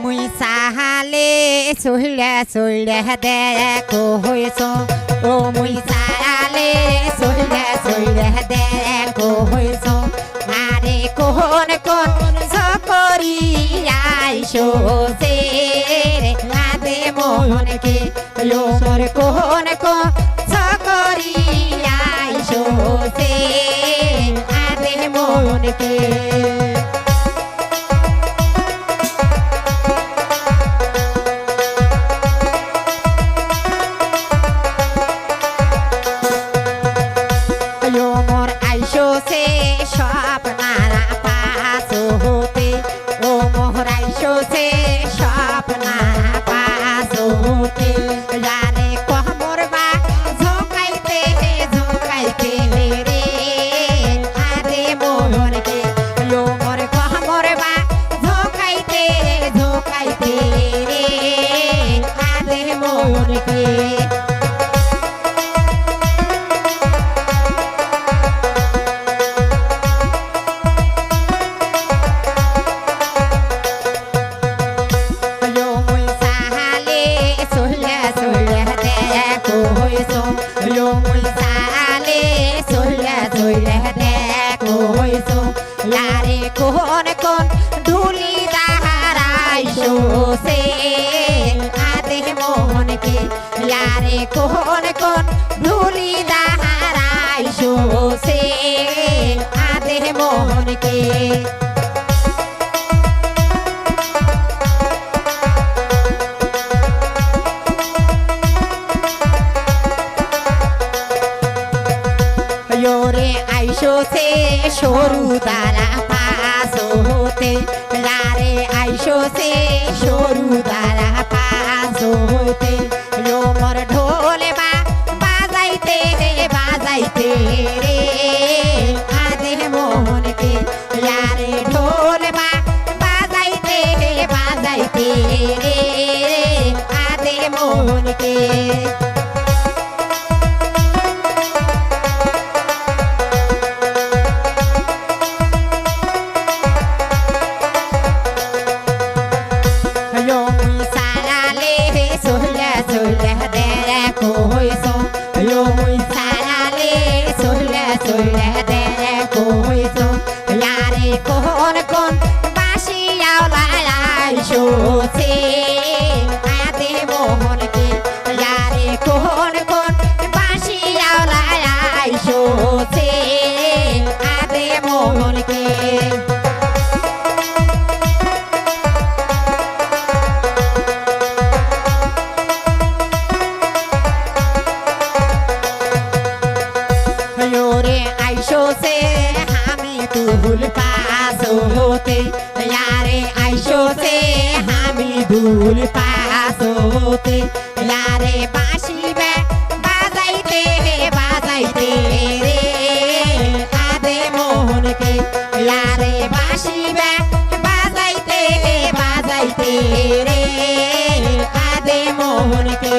মুই সাহালে সহিলা সইলা দেখো হইছ ও মুই সাহালে সহিলা সইলা দেখো হইছ আরে কোন কোন সকরি আইসো সে আদে মোহনকে ও মোর কোন কোন সকরি আইসো সে আদে মোহনকে সে স্বপ্নারা পাস হতে ও মোহরাইশো সে স্বপ্নারা পাস হতে জানে কহমর বা ঝোঁকাইতে ঝোঁকাইতে রে আরে মোহনকে ও মোর কহমর বা ঝোঁকাইতে ঝোঁকাইতে রে আরে মোহনকে yo muy sale sola sola দেখো হইছো লারে কোন ধুলি দাহারাইছো সে আদে মোহনকে লারে কোন ধুলি দাহারাইছো সে আদে মোহনকে রে আইসো সে সরু দ্বারা পাস হতে লারে আইসো সে সরু দ্বারা পাস হতে মোর ঢোলে বাজাইতে বাজাইতে রে আদে মোহনকে লারে ঢোলে বাজাইতে বাজাইতে রে আদে মোহনকে দেখো হইছ yo muy sarale sola sola দেখো হইছ লারে কোন বাসি আইসো সে আদে মোহনকে লারে কোন বাসি আইসো সে আদে মোহনকে আইসো সে আমি দুল পাস হতে লারে আইসো সে আমি দুল পাস হতে লারে বাঁশি বাজাইতে বাজাইতে রে আদে মোহনকে লারে বাঁশি বাজাইতে বাজাইতে রে আদে মোহনকে